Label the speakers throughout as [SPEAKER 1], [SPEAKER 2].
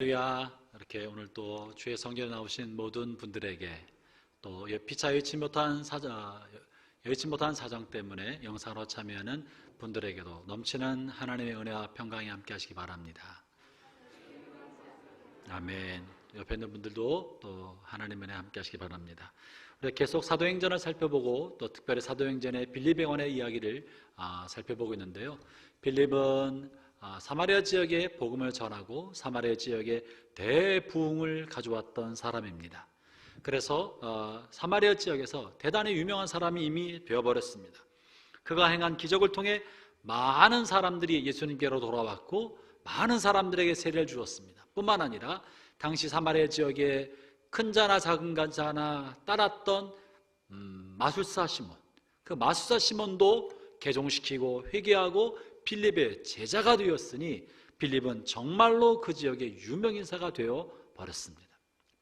[SPEAKER 1] 할렐루야. 이렇게 오늘 또 주의 성전에 나오신 모든 분들에게 또 피차 여의치 못한 사정 때문에 영상으로 참여하는 분들에게도 넘치는 하나님의 은혜와 평강이 함께 하시기 바랍니다. 아멘. 옆에 있는 분들도 또 하나님의 은혜 함께 하시기 바랍니다. 우리가 계속 사도행전을 살펴보고 또 특별히 사도행전의 빌립의 이야기를 살펴보고 있는데요. 빌립은 사마리아 지역에 복음을 전하고 사마리아 지역에 대부흥을 가져왔던 사람입니다. 그래서 사마리아 지역에서 대단히 유명한 사람이 이미 되어버렸습니다. 그가 행한 기적을 통해 많은 사람들이 예수님께로 돌아왔고 많은 사람들에게 세례를 주었습니다. 뿐만 아니라 당시 사마리아 지역에 큰 자나 작은 자나 따랐던 마술사 시몬, 그 마술사 시몬도 개종시키고 회개하고 빌립의 제자가 되었으니 빌립은 정말로 그 지역의 유명인사가 되어 버렸습니다.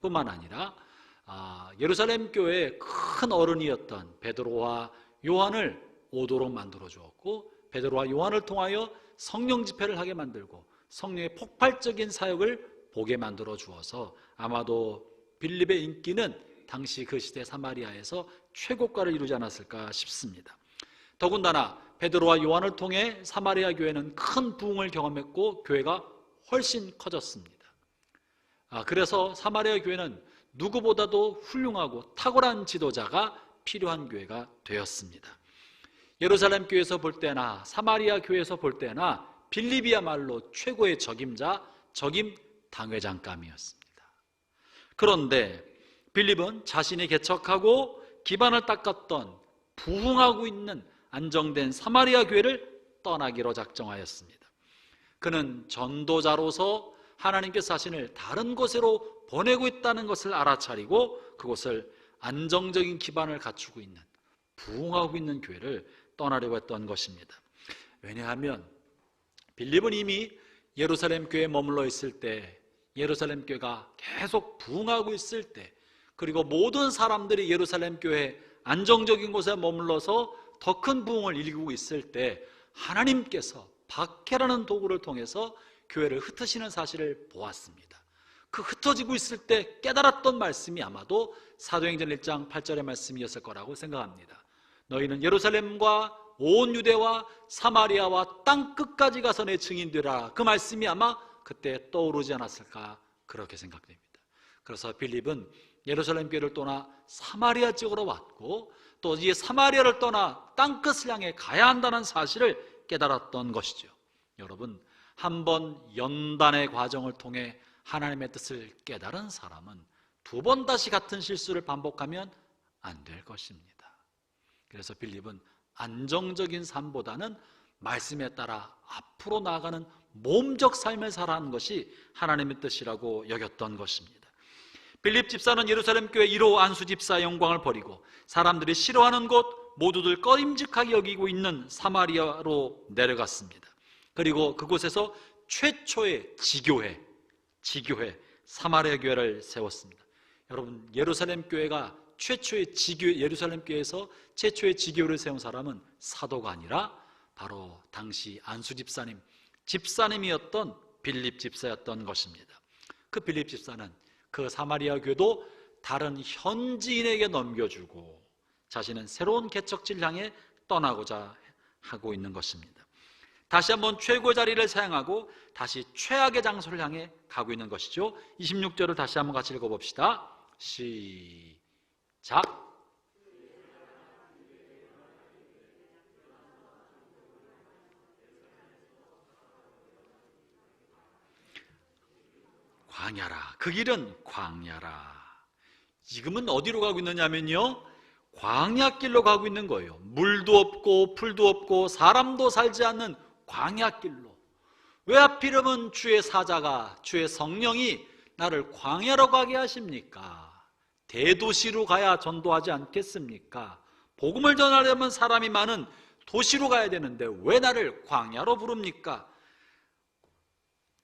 [SPEAKER 1] 뿐만 아니라 예루살렘 교회의 큰 어른이었던 베드로와 요한을 오도록 만들어 주었고, 베드로와 요한을 통하여 성령 집회를 하게 만들고 성령의 폭발적인 사역을 보게 만들어 주어서 아마도 빌립의 인기는 당시 그 시대 사마리아에서 최고가를 이루지 않았을까 싶습니다. 더군다나 베드로와 요한을 통해 사마리아 교회는 큰 부흥을 경험했고 교회가 훨씬 커졌습니다. 그래서 사마리아 교회는 누구보다도 훌륭하고 탁월한 지도자가 필요한 교회가 되었습니다. 예루살렘 교회에서 볼 때나 사마리아 교회에서 볼 때나 빌립이야말로 최고의 적임 당회장감이었습니다. 그런데 빌립은 자신이 개척하고 기반을 닦았던 부흥하고 있는 안정된 사마리아 교회를 떠나기로 작정하였습니다. 그는 전도자로서 하나님께서 자신을 다른 곳으로 보내고 있다는 것을 알아차리고 그곳을 안정적인 기반을 갖추고 있는 부흥하고 있는 교회를 떠나려고 했던 것입니다. 왜냐하면 빌립은 이미 예루살렘 교회에 머물러 있을 때, 예루살렘 교회가 계속 부흥하고 있을 때, 그리고 모든 사람들이 예루살렘 교회 안정적인 곳에 머물러서 더 큰 부흥을 일구고 있을 때 하나님께서 박해라는 도구를 통해서 교회를 흩으시는 사실을 보았습니다. 그 흩어지고 있을 때 깨달았던 말씀이 아마도 사도행전 1장 8절의 말씀이었을 거라고 생각합니다. 너희는 예루살렘과 온 유대와 사마리아와 땅 끝까지 가서 내 증인되라. 그 말씀이 아마 그때 떠오르지 않았을까 그렇게 생각됩니다. 그래서 빌립은 예루살렘 교회를 떠나 사마리아 지역으로 왔고 또 이 사마리아를 떠나 땅끝을 향해 가야 한다는 사실을 깨달았던 것이죠. 여러분, 한번 연단의 과정을 통해 하나님의 뜻을 깨달은 사람은 두 번 다시 같은 실수를 반복하면 안 될 것입니다. 그래서 빌립은 안정적인 삶보다는 말씀에 따라 앞으로 나아가는 몸적 삶을 살아가는 것이 하나님의 뜻이라고 여겼던 것입니다. 빌립 집사는 예루살렘 교회 1호 안수 집사의 영광을 버리고 사람들이 싫어하는 곳, 모두들 꺼림직하게 여기고 있는 사마리아로 내려갔습니다. 그리고 그곳에서 최초의 지교회 사마리아 교회를 세웠습니다. 여러분, 예루살렘 교회가 예루살렘 교회에서 최초의 지교회를 세운 사람은 사도가 아니라 바로 당시 안수 집사님이었던 빌립 집사였던 것입니다. 그 빌립 집사는 그 사마리아 교회도 다른 현지인에게 넘겨주고 자신은 새로운 개척지를 향해 떠나고자 하고 있는 것입니다. 다시 한번 최고의 자리를 사양하고 다시 최악의 장소를 향해 가고 있는 것이죠. 26절을 다시 한번 같이 읽어봅시다. 시작. 광야라, 그 길은 광야라. 지금은 어디로 가고 있느냐면요, 광야길로 가고 있는 거예요. 물도 없고 풀도 없고 사람도 살지 않는 광야길로. 왜 하필이면 주의 사자가, 주의 성령이 나를 광야로 가게 하십니까? 대도시로 가야 전도하지 않겠습니까? 복음을 전하려면 사람이 많은 도시로 가야 되는데 왜 나를 광야로 부릅니까?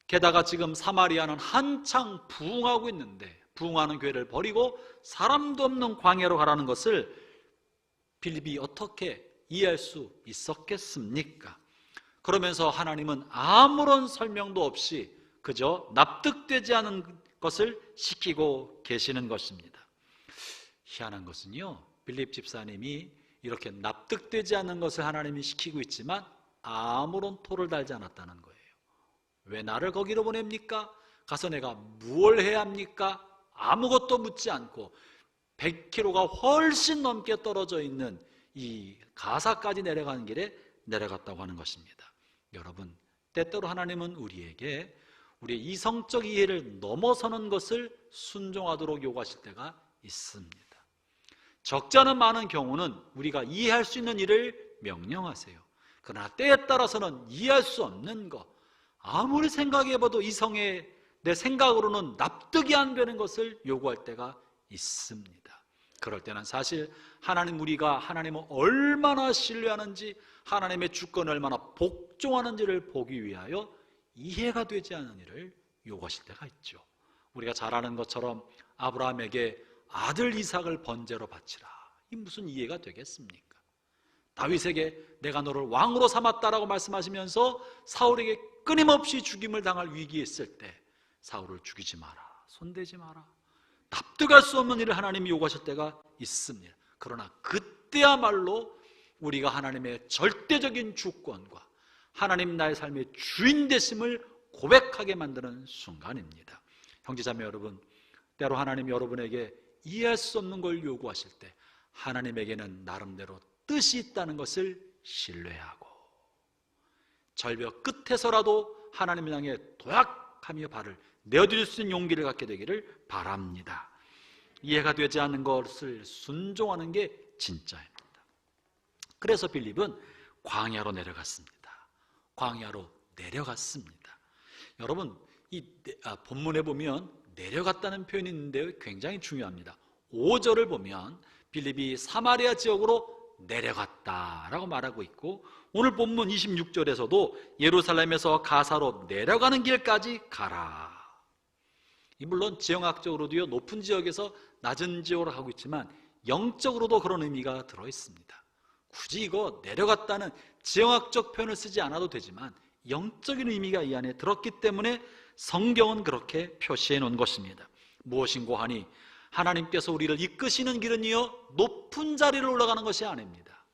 [SPEAKER 1] 게다가 지금 사마리아는 한창 부흥하고 있는데 부흥하는 교회를 버리고 사람도 없는 광야로 가라는 것을 빌립이 어떻게 이해할 수 있었겠습니까? 그러면서 하나님은 아무런 설명도 없이 그저 납득되지 않은 것을 시키고 계시는 것입니다. 희한한 것은요, 빌립 집사님이 이렇게 납득되지 않는 것을 하나님이 시키고 있지만 아무런 토를 달지 않았다는 거예요. 왜 나를 거기로 보냅니까? 가서 내가 무엇을 해야 합니까? 아무것도 묻지 않고 100km가 훨씬 넘게 떨어져 있는 이 가사까지 내려가는 길에 내려갔다고 하는 것입니다. 여러분, 때때로 하나님은 우리에게 우리의 이성적 이해를 넘어서는 것을 순종하도록 요구하실 때가 있습니다. 적지 않은 많은 경우는 우리가 이해할 수 있는 일을 명령하세요. 그러나 때에 따라서는 이해할 수 없는 것, 아무리 생각해봐도 이성의 내 생각으로는 납득이 안 되는 것을 요구할 때가 있습니다. 그럴 때는 사실 우리가 하나님을 얼마나 신뢰하는지, 하나님의 주권을 얼마나 복종하는지를 보기 위하여 이해가 되지 않는 일을 요구하실 때가 있죠. 우리가 잘 아는 것처럼 아브라함에게 아들 이삭을 번제로 바치라, 이 무슨 이해가 되겠습니까? 다윗에게 내가 너를 왕으로 삼았다라고 말씀하시면서 사울에게 끊임없이 죽임을 당할 위기에 있을 때 사울을 죽이지 마라, 손대지 마라, 납득할 수 없는 일을 하나님이 요구하실 때가 있습니다. 그러나 그때야말로 우리가 하나님의 절대적인 주권과 하나님 나의 삶의 주인 되심을 고백하게 만드는 순간입니다. 형제자매 여러분, 때로 하나님 여러분에게 이해할 수 없는 걸 요구하실 때 하나님에게는 나름대로 뜻이 있다는 것을 신뢰하고 절벽 끝에서라도 하나님을 향해 도약하며 발을 내어드릴 수 있는 용기를 갖게 되기를 바랍니다. 이해가 되지 않는 것을 순종하는 게 진짜입니다. 그래서 빌립은 광야로 내려갔습니다. 광야로 내려갔습니다. 여러분, 이 본문에 보면 내려갔다는 표현이 있는데요, 굉장히 중요합니다. 5절을 보면 빌립이 사마리아 지역으로 내려갔다라고 말하고 있고, 오늘 본문 26절에서도 예루살렘에서 가사로 내려가는 길까지 가라. 물론 지형학적으로도요, 높은 지역에서 낮은 지역으로 가고 있지만 영적으로도 그런 의미가 들어있습니다. 굳이 이거 내려갔다는 지형학적 표현을 쓰지 않아도 되지만 영적인 의미가 이 안에 들었기 때문에 성경은 그렇게 표시해 놓은 것입니다. 무엇인고 하니 하나님께서 우리를 이끄시는 길은요, 높은 자리를 올라가는 것이 아닙니다.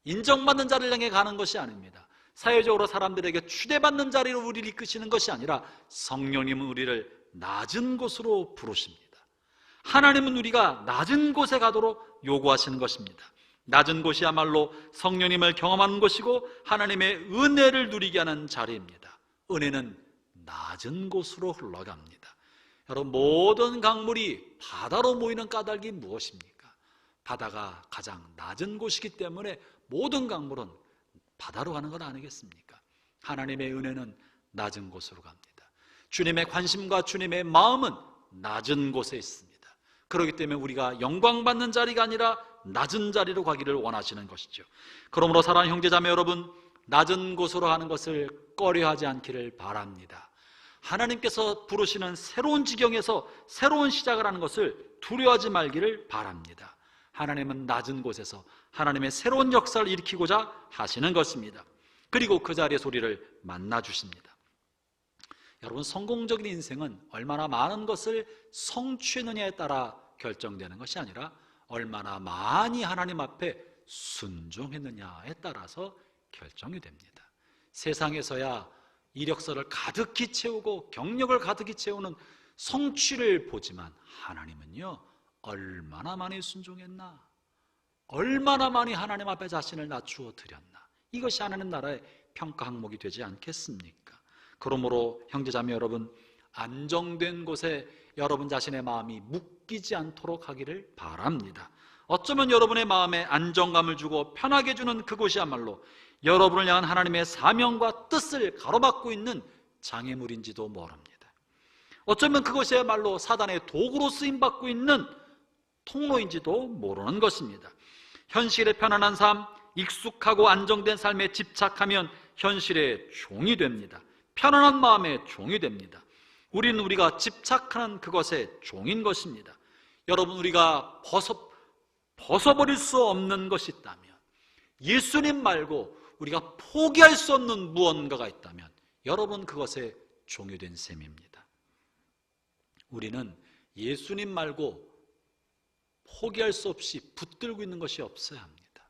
[SPEAKER 1] 인정받는 자리를 향해 가는 것이 아닙니다. 사회적으로 사람들에게 추대받는 자리로 우리를 이끄시는 것이 아니라 성령님은 우리를 낮은 곳으로 부르십니다. 하나님은 우리가 낮은 곳에 가도록 요구하시는 것입니다. 낮은 곳이야말로 성령님을 경험하는 곳이고 하나님의 은혜를 누리게 하는 자리입니다. 은혜는 낮은 곳으로 흘러갑니다. 여러분, 모든 강물이 바다로 모이는 까닭이 무엇입니까? 바다가 가장 낮은 곳이기 때문에 모든 강물은 바다로 가는 것 아니겠습니까? 하나님의 은혜는 낮은 곳으로 갑니다. 주님의 관심과 주님의 마음은 낮은 곳에 있습니다. 그렇기 때문에 우리가 영광받는 자리가 아니라 낮은 자리로 가기를 원하시는 것이죠. 그러므로 사랑하는 형제자매 여러분, 낮은 곳으로 가는 것을 꺼려하지 않기를 바랍니다. 하나님께서 부르시는 새로운 지경에서 새로운 시작을 하는 것을 두려워하지 말기를 바랍니다. 하나님은 낮은 곳에서 하나님의 새로운 역사를 일으키고자 하시는 것입니다. 그리고 그 자리에서 우리를 만나주십니다. 여러분, 성공적인 인생은 얼마나 많은 것을 성취했느냐에 따라 결정되는 것이 아니라 얼마나 많이 하나님 앞에 순종했느냐에 따라서 결정이 됩니다. 세상에서야 이력서를 가득히 채우고 경력을 가득히 채우는 성취를 보지만 하나님은요, 얼마나 많이 순종했나, 얼마나 많이 하나님 앞에 자신을 낮추어 드렸나, 이것이 하나님 나라의 평가 항목이 되지 않겠습니까? 그러므로 형제자매 여러분, 안정된 곳에 여러분 자신의 마음이 묶이지 않도록 하기를 바랍니다. 어쩌면 여러분의 마음에 안정감을 주고 편하게 주는 그곳이야말로 여러분을 향한 하나님의 사명과 뜻을 가로막고 있는 장애물인지도 모릅니다. 어쩌면 그것이야말로 사단의 도구로 쓰임받고 있는 통로인지도 모르는 것입니다. 현실의 편안한 삶, 익숙하고 안정된 삶에 집착하면 현실의 종이 됩니다. 편안한 마음의 종이 됩니다. 우리는 우리가 집착하는 그것의 종인 것입니다. 여러분, 우리가 벗어버릴 수 없는 것이 있다면, 예수님 말고 우리가 포기할 수 없는 무언가가 있다면 여러분 그것의 종이 된 셈입니다. 우리는 예수님 말고 포기할 수 없이 붙들고 있는 것이 없어야 합니다.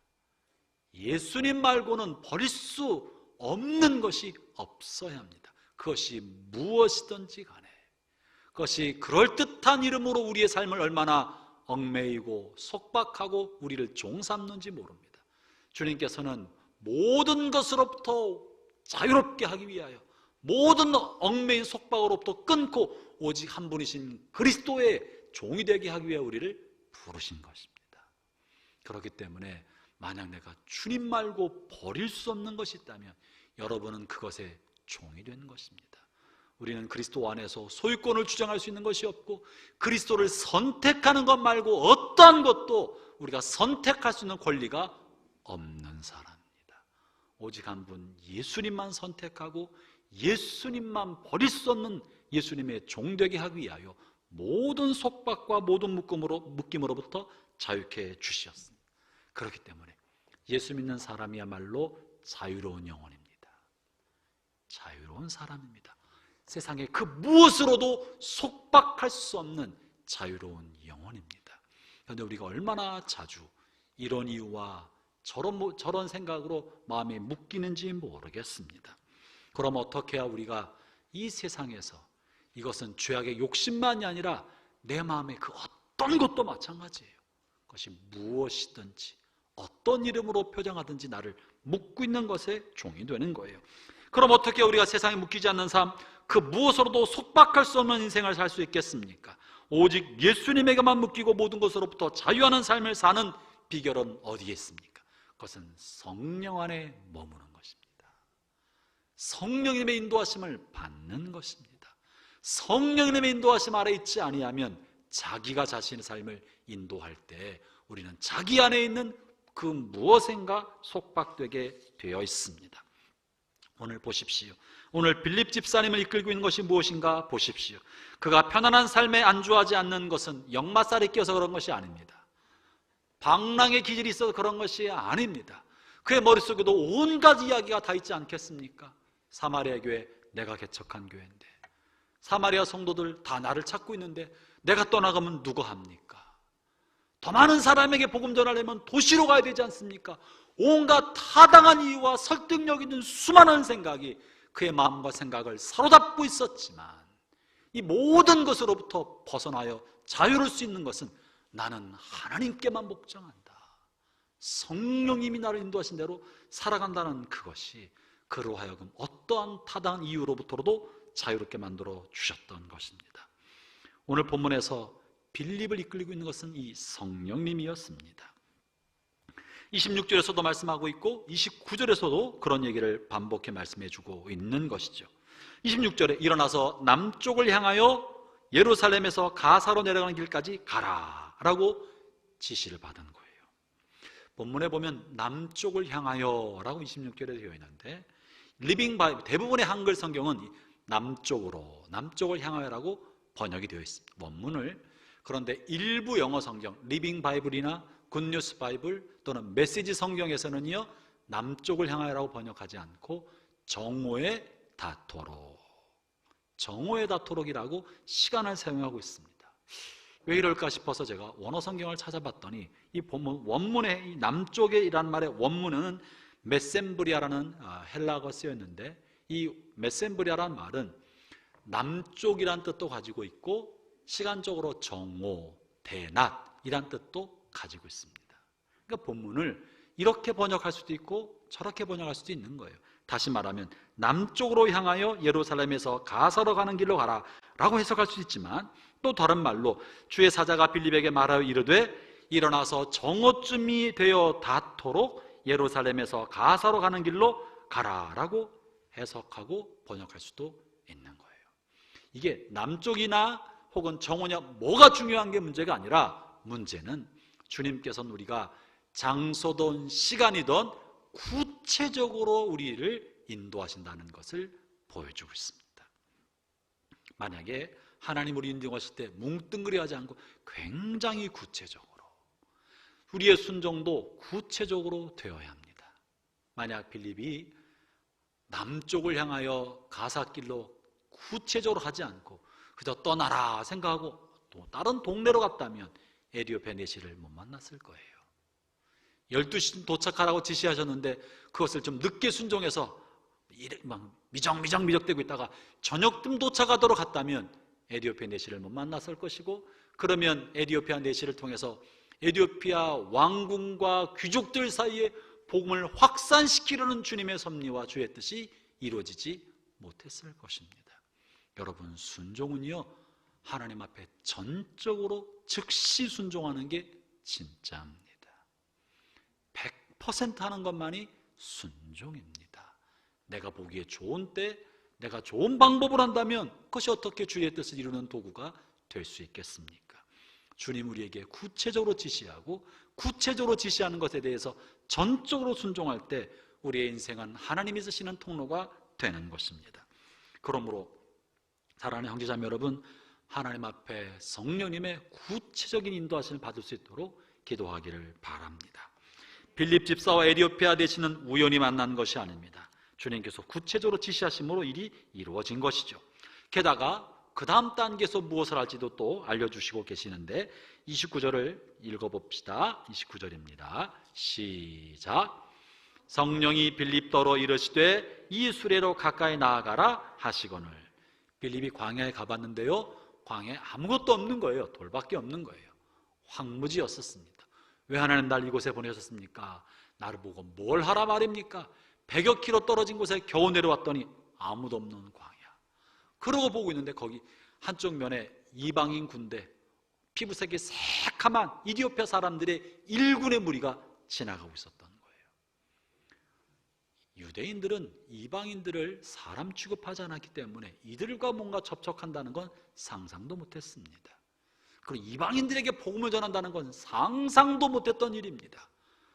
[SPEAKER 1] 예수님 말고는 버릴 수 없는 것이 없어야 합니다. 그것이 무엇이든지 간에, 그것이 그럴듯한 이름으로 우리의 삶을 얼마나 얽매이고 속박하고 우리를 종삼는지 모릅니다. 주님께서는 모든 것으로부터 자유롭게 하기 위하여, 모든 얽매인 속박으로부터 끊고 오직 한 분이신 그리스도의 종이 되게 하기 위해 우리를 부르신 것입니다. 그렇기 때문에 만약 내가 주님 말고 버릴 수 없는 것이 있다면 여러분은 그것의 종이 된 것입니다. 우리는 그리스도 안에서 소유권을 주장할 수 있는 것이 없고, 그리스도를 선택하는 것 말고 어떠한 것도 우리가 선택할 수 있는 권리가 없는 사람입니다. 오직 한 분 예수님만 선택하고 예수님만 버릴 수 없는 예수님의 종되게 하기 위하여 모든 속박과 모든 묶임으로부터 자유케 해 주셨습니다. 그렇기 때문에 예수 믿는 사람이야말로 자유로운 영혼입니다. 자유로운 사람입니다. 세상에 그 무엇으로도 속박할 수 없는 자유로운 영혼입니다. 그런데 우리가 얼마나 자주 이런 이유와 저런 생각으로 마음이 묶이는지 모르겠습니다. 그럼 어떻게 해야 우리가 이 세상에서, 이것은 죄악의 욕심만이 아니라 내 마음의 그 어떤 것도 마찬가지예요. 그것이 무엇이든지 어떤 이름으로 표정하든지 나를 묶고 있는 것에 종이 되는 거예요. 그럼 어떻게 우리가 세상에 묶이지 않는 삶, 그 무엇으로도 속박할 수 없는 인생을 살 수 있겠습니까? 오직 예수님에게만 묶이고 모든 것으로부터 자유하는 삶을 사는 비결은 어디에 있습니까? 그것은 성령 안에 머무는 것입니다. 성령님의 인도하심을 받는 것입니다. 성령님의 인도하심 아래 있지 아니하면 자기가 자신의 삶을 인도할 때 우리는 자기 안에 있는 그 무엇인가 속박되게 되어 있습니다. 오늘 보십시오. 오늘 빌립 집사님을 이끌고 있는 것이 무엇인가 보십시오. 그가 편안한 삶에 안주하지 않는 것은 역마살이 껴서 그런 것이 아닙니다. 방랑의 기질이 있어서 그런 것이 아닙니다. 그의 머릿속에도 온갖 이야기가 다 있지 않겠습니까? 사마리아 교회, 내가 개척한 교회인데, 사마리아 성도들 다 나를 찾고 있는데 내가 떠나가면 누가 합니까? 더 많은 사람에게 복음 전하려면 도시로 가야 되지 않습니까? 온갖 타당한 이유와 설득력 있는 수많은 생각이 그의 마음과 생각을 사로잡고 있었지만, 이 모든 것으로부터 벗어나여 자유로울 수 있는 것은 나는 하나님께만 복종한다, 성령님이 나를 인도하신 대로 살아간다는 그것이 그로 하여금 어떠한 타당한 이유로부터도 자유롭게 만들어 주셨던 것입니다. 오늘 본문에서 빌립을 이끌고 있는 것은 이 성령님이었습니다. 26절에서도 말씀하고 있고 29절에서도 그런 얘기를 반복해 말씀해 주고 있는 것이죠. 26절에 일어나서 남쪽을 향하여 예루살렘에서 가사로 내려가는 길까지 가라 라고 지시를 받은 거예요. 본문에 보면 남쪽을 향하여 라고 26절에 되어 있는데, 리빙 바이블 대부분의 한글 성경은 남쪽을 향하여라고 번역이 되어 있습니다, 원문을. 그런데 일부 영어 성경, 리빙 바이블이나 굿뉴스 바이블 또는 메시지 성경에서는요, 남쪽을 향하여라고 번역하지 않고 정오의 다토록이라고 시간을 사용하고 있습니다. 왜 이럴까 싶어서 제가 원어 성경을 찾아봤더니 이 본문 원문의 이 남쪽이라는 말의 원문은 메셈브리아라는 헬라어가 쓰였는데, 이 메셈브리아라는 말은 남쪽이란 뜻도 가지고 있고 시간적으로 정오, 대낮이란 뜻도 가지고 있습니다. 그러니까 본문을 이렇게 번역할 수도 있고 저렇게 번역할 수도 있는 거예요. 다시 말하면 남쪽으로 향하여 예루살렘에서 가사로 가는 길로 가라 라고 해석할 수 있지만, 또 다른 말로 주의 사자가 빌립에게 말하여 이르되 일어나서 정오쯤이 되어 닿도록 예루살렘에서 가사로 가는 길로 가라 라고 해석하고 번역할 수도 있는 거예요. 이게 남쪽이나 혹은 정오냐 뭐가 중요한 게 문제가 아니라, 문제는 주님께서는 우리가 장소든 시간이든 구체적으로 우리를 인도하신다는 것을 보여주고 있습니다. 만약에 하나님 우리 인도하실 때 뭉뚱그려하지 않고 굉장히 구체적으로, 우리의 순종도 구체적으로 되어야 합니다. 만약 빌립이 남쪽을 향하여 가사길로 구체적으로 하지 않고 그저 떠나라 생각하고 또 다른 동네로 갔다면 에디오피아 내시를 못 만났을 거예요. 12시 도착하라고 지시하셨는데 그것을 좀 늦게 순종해서 막 미적대고 있다가 저녁쯤 도착하도록 갔다면 에디오피아 내시를 못 만났을 것이고, 그러면 에디오피아 내시를 통해서 에디오피아 왕궁과 귀족들 사이에 복음을 확산시키려는 주님의 섭리와 주의 뜻이 이루어지지 못했을 것입니다. 여러분, 순종은요, 하나님 앞에 전적으로 즉시 순종하는 게 진짜입니다. 100% 하는 것만이 순종입니다. 내가 보기에 좋은 때, 내가 좋은 방법을 한다면 그것이 어떻게 주의 뜻을 이루는 도구가 될 수 있겠습니까? 주님 우리에게 구체적으로 지시하고 구체적으로 지시하는 것에 대해서 전적으로 순종할 때 우리의 인생은 하나님이 쓰시는 통로가 되는 것입니다. 그러므로 사랑하는 형제자매 여러분, 하나님 앞에 성령님의 구체적인 인도하심을 받을 수 있도록 기도하기를 바랍니다. 빌립 집사와 에디오피아 내시는 우연히 만난 것이 아닙니다. 주님께서 구체적으로 지시하심으로 일이 이루어진 것이죠. 게다가 그 다음 단계에서 무엇을 할지도 또 알려주시고 계시는데 29절을 읽어봅시다. 29절입니다. 시작. 성령이 빌립더러 이르시되 이 수레로 가까이 나아가라 하시거늘. 빌립이 광야에 가봤는데요, 광야에 아무것도 없는 거예요. 돌밖에 없는 거예요. 황무지였었습니다. 왜 하나님 날 이곳에 보내셨습니까? 나를 보고 뭘 하라 말입니까? 100여 킬로 떨어진 곳에 겨우 내려왔더니 아무도 없는 광야. 그러고 보고 있는데 거기 한쪽 면에 이방인 군대, 피부색이 새카만 이디오피아 사람들의 1군의 무리가 지나가고 있었던 거예요. 유대인들은 이방인들을 사람 취급하지 않았기 때문에 이들과 뭔가 접촉한다는 건 상상도 못했습니다. 그리고 이방인들에게 복음을 전한다는 건 상상도 못했던 일입니다.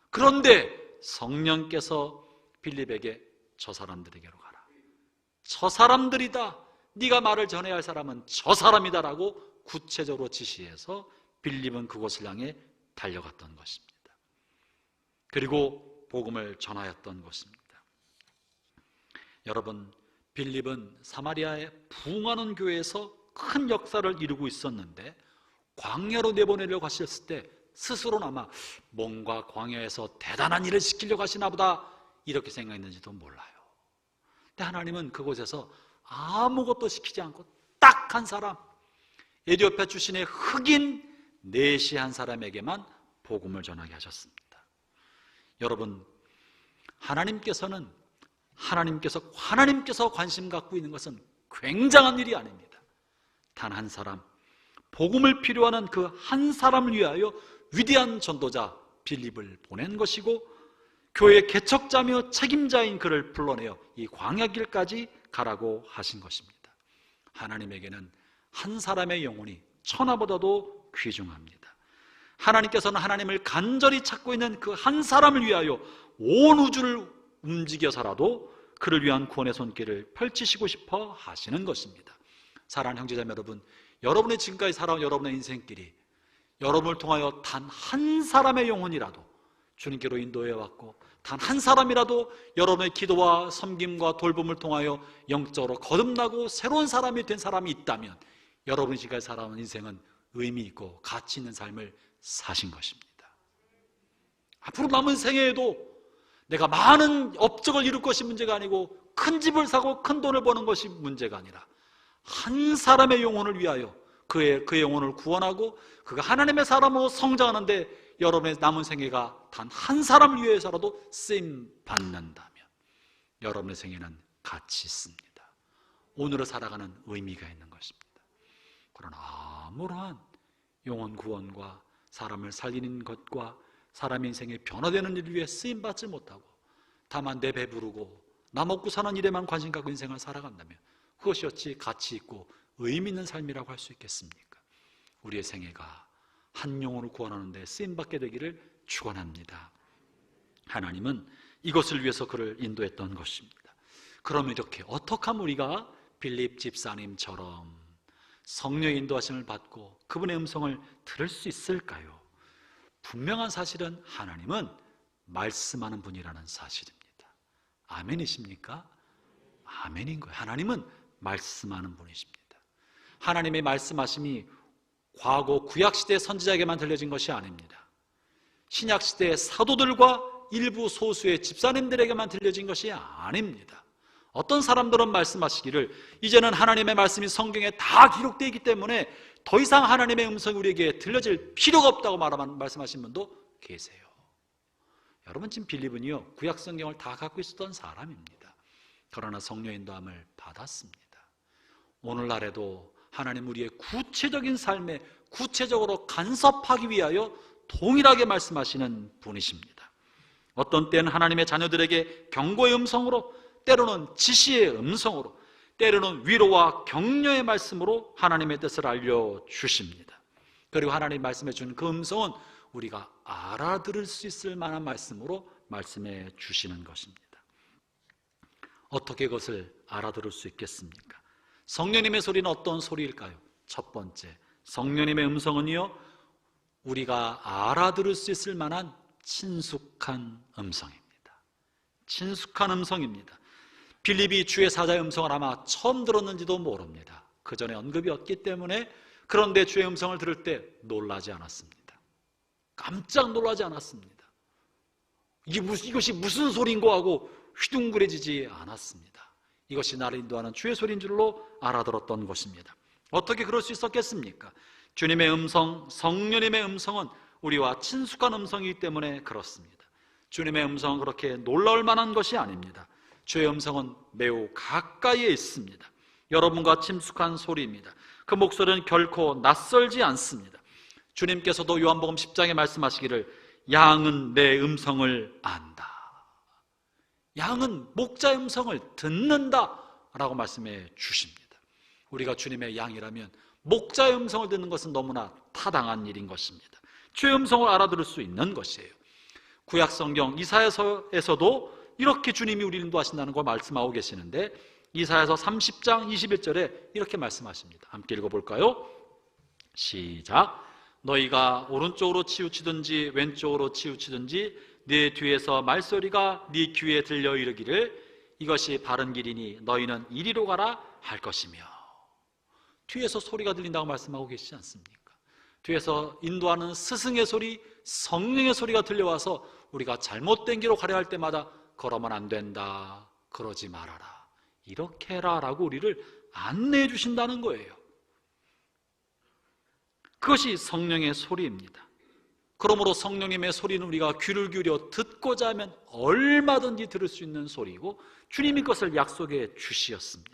[SPEAKER 1] 그런데 성령께서 빌립에게 저 사람들에게로 가라, 저 사람들이다, 네가 말을 전해야 할 사람은 저 사람이다라고 구체적으로 지시해서 빌립은 그곳을 향해 달려갔던 것입니다. 그리고 복음을 전하였던 것입니다. 여러분, 빌립은 사마리아의 부흥하는 교회에서 큰 역사를 이루고 있었는데 광야로 내보내려고 하셨을 때 스스로는 아마 뭔가 광야에서 대단한 일을 시키려고 하시나 보다 이렇게 생각했는지도 몰라요. 근데 하나님은 그곳에서 아무것도 시키지 않고 딱 한 사람, 에디오피아 출신의 흑인 내시 한 사람에게만 복음을 전하게 하셨습니다. 여러분, 하나님께서 관심 갖고 있는 것은 굉장한 일이 아닙니다. 단 한 사람, 복음을 필요하는 그 한 사람을 위하여 위대한 전도자 빌립을 보낸 것이고, 교회의 개척자며 책임자인 그를 불러내어 이 광야길까지 가라고 하신 것입니다. 하나님에게는 한 사람의 영혼이 천하보다도 귀중합니다. 하나님께서는 하나님을 간절히 찾고 있는 그 한 사람을 위하여 온 우주를 움직여서라도 그를 위한 구원의 손길을 펼치시고 싶어 하시는 것입니다. 사랑하는 형제자매 여러분, 여러분이 지금까지 살아온 여러분의 인생길이 여러분을 통하여 단 한 사람의 영혼이라도 주님께로 인도해 왔고, 단 한 사람이라도 여러분의 기도와 섬김과 돌봄을 통하여 영적으로 거듭나고 새로운 사람이 된 사람이 있다면 여러분이 지금까지 살아온 인생은 의미 있고 가치 있는 삶을 사신 것입니다. 앞으로 남은 생애에도 내가 많은 업적을 이룰 것이 문제가 아니고 큰 집을 사고 큰 돈을 버는 것이 문제가 아니라 한 사람의 영혼을 위하여 그의 영혼을 구원하고 그가 하나님의 사람으로 성장하는데 여러분의 남은 생애가 단 한 사람을 위해서라도 쓰임 받는다면 여러분의 생애는 가치 있습니다. 오늘을 살아가는 의미가 있는 것입니다. 그러나 아무러한 영혼 구원과 사람을 살리는 것과 사람의 인생에 변화되는 일을 위해 쓰임 받지 못하고 다만 내 배부르고 나 먹고 사는 일에만 관심 갖고 인생을 살아간다면 그것이 어찌 가치 있고 의미 있는 삶이라고 할 수 있겠습니까? 우리의 생애가 한 영혼을 구원하는 데 쓰임받게 되기를 축원합니다. 하나님은 이것을 위해서 그를 인도했던 것입니다. 그러면 이렇게 어떻게 하면 우리가 빌립 집사님처럼 성령의 인도하심을 받고 그분의 음성을 들을 수 있을까요? 분명한 사실은 하나님은 말씀하는 분이라는 사실입니다. 아멘이십니까? 아멘인 거예요. 하나님은 말씀하는 분이십니다. 하나님의 말씀하심이 과거 구약시대 선지자에게만 들려진 것이 아닙니다. 신약시대의 사도들과 일부 소수의 집사님들에게만 들려진 것이 아닙니다. 어떤 사람들은 말씀하시기를 이제는 하나님의 말씀이 성경에 다 기록되어 있기 때문에 더 이상 하나님의 음성이 우리에게 들려질 필요가 없다고 말씀하신 분도 계세요. 여러분, 지금 빌립은요, 구약 성경을 다 갖고 있었던 사람입니다. 그러나 성령의 인도함을 받았습니다. 오늘날에도 하나님 우리의 구체적인 삶에 구체적으로 간섭하기 위하여 동일하게 말씀하시는 분이십니다. 어떤 때는 하나님의 자녀들에게 경고의 음성으로, 때로는 지시의 음성으로, 때로는 위로와 격려의 말씀으로 하나님의 뜻을 알려주십니다. 그리고 하나님 말씀해 준 그 음성은 우리가 알아들을 수 있을 만한 말씀으로 말씀해 주시는 것입니다. 어떻게 그것을 알아들을 수 있겠습니까? 성령님의 소리는 어떤 소리일까요? 첫 번째, 성령님의 음성은요, 우리가 알아들을 수 있을 만한 친숙한 음성입니다. 친숙한 음성입니다. 빌립이 주의 사자의 음성을 아마 처음 들었는지도 모릅니다. 그 전에 언급이 없기 때문에. 그런데 주의 음성을 들을 때 놀라지 않았습니다. 깜짝 놀라지 않았습니다. 이것이 무슨 소리인고 하고 휘둥그레지지 않았습니다. 이것이 나를 인도하는 주의 소리인 줄로 알아들었던 것입니다. 어떻게 그럴 수 있었겠습니까? 주님의 음성, 성령님의 음성은 우리와 친숙한 음성이기 때문에 그렇습니다. 주님의 음성은 그렇게 놀라울 만한 것이 아닙니다. 주의 음성은 매우 가까이에 있습니다. 여러분과 친숙한 소리입니다. 그 목소리는 결코 낯설지 않습니다. 주님께서도 요한복음 10장에 말씀하시기를 양은 내 음성을 안다. 양은 목자의 음성을 듣는다 라고 말씀해 주십니다. 우리가 주님의 양이라면 목자의 음성을 듣는 것은 너무나 타당한 일인 것입니다. 주의 음성을 알아들을 수 있는 것이에요. 구약 성경 이사야서에서도 이렇게 주님이 우리를 인도하신다는 걸 말씀하고 계시는데, 이사야서 30장 21절에 이렇게 말씀하십니다. 함께 읽어볼까요? 시작. 너희가 오른쪽으로 치우치든지 왼쪽으로 치우치든지 네 뒤에서 말소리가 네 귀에 들려 이르기를 이것이 바른 길이니 너희는 이리로 가라 할 것이며. 뒤에서 소리가 들린다고 말씀하고 계시지 않습니까? 뒤에서 인도하는 스승의 소리, 성령의 소리가 들려와서 우리가 잘못된 길로 가려 할 때마다 그러면 안 된다, 그러지 말아라, 이렇게 해라 라고 우리를 안내해 주신다는 거예요. 그것이 성령의 소리입니다. 그러므로 성령님의 소리는 우리가 귀를 기울여 듣고자 하면 얼마든지 들을 수 있는 소리고, 주님이 그것을 약속해 주시었습니다.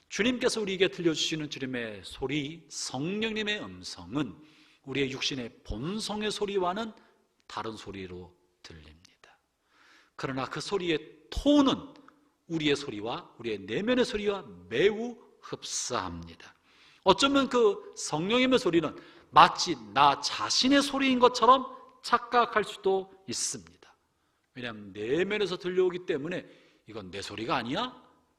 [SPEAKER 1] 주님께서 우리에게 들려주시는 주님의 소리, 성령님의 음성은 우리의 육신의 본성의 소리와는 다른 소리로 들립니다. 그러나 그 소리의 톤은 우리의 소리와 우리의 내면의 소리와 매우 흡사합니다. 어쩌면 그 성령님의 소리는 마치 나 자신의 소리인 것처럼 착각할 수도 있습니다. 왜냐하면 내면에서 들려오기 때문에 이건 내 소리가 아니야?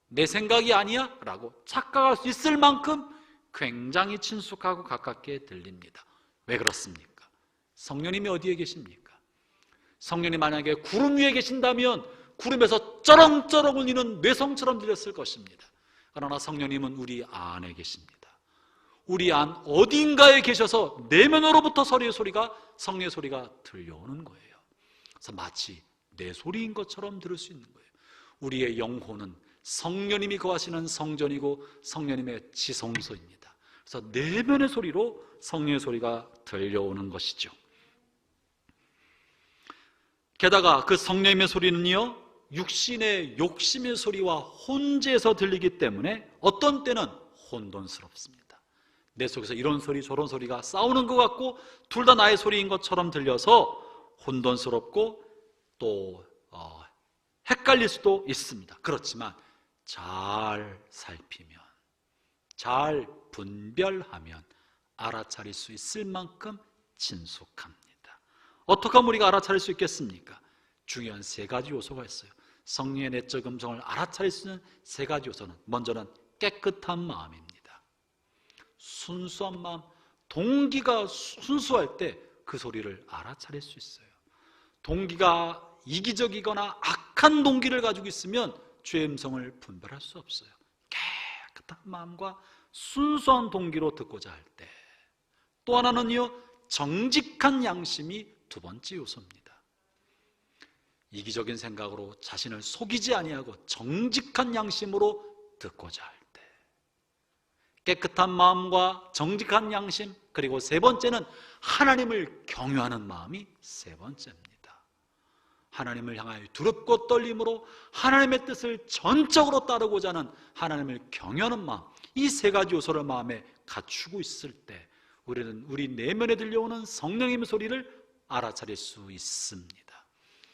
[SPEAKER 1] 내 생각이 아니야? 라고 착각할 수 있을 만큼 굉장히 친숙하고 가깝게 들립니다. 왜 그렇습니까? 성령님이 어디에 계십니까? 성령님 만약에 구름 위에 계신다면 구름에서 쩌렁쩌렁 울리는 뇌성처럼 들렸을 것입니다. 그러나 성령님은 우리 안에 계십니다. 우리 안 어딘가에 계셔서 내면으로부터 성령의 소리가 들려오는 거예요. 그래서 마치 내 소리인 것처럼 들을 수 있는 거예요. 우리의 영혼은 성령님이 거하시는 성전이고 성령님의 지성소입니다. 그래서 내면의 소리로 성령의 소리가 들려오는 것이죠. 게다가 그 성령님의 소리는요, 육신의 욕심의 소리와 혼재해서 들리기 때문에 어떤 때는 혼돈스럽습니다. 내 속에서 이런 소리 저런 소리가 싸우는 것 같고 둘 다 나의 소리인 것처럼 들려서 혼돈스럽고 또 헷갈릴 수도 있습니다. 그렇지만 잘 살피면, 잘 분별하면 알아차릴 수 있을 만큼 친숙합니다. 어떻게 하면 우리가 알아차릴 수 있겠습니까? 중요한 세 가지 요소가 있어요. 성령의 내적 음성을 알아차릴 수 있는 세 가지 요소는, 먼저는 깨끗한 마음입니다. 순수한 마음, 동기가 순수할 때 그 소리를 알아차릴 수 있어요. 동기가 이기적이거나 악한 동기를 가지고 있으면 주의 음성을 분별할 수 없어요. 깨끗한 마음과 순수한 동기로 듣고자 할 때, 또 하나는요, 정직한 양심이 두 번째 요소입니다. 이기적인 생각으로 자신을 속이지 아니하고 정직한 양심으로 듣고자 할 때, 깨끗한 마음과 정직한 양심, 그리고 세 번째는 하나님을 경외하는 마음이 세 번째입니다. 하나님을 향하여 두렵고 떨림으로 하나님의 뜻을 전적으로 따르고자 하는 하나님을 경외하는 마음, 이 세 가지 요소를 마음에 갖추고 있을 때 우리는 우리 내면에 들려오는 성령님의 소리를 알아차릴 수 있습니다.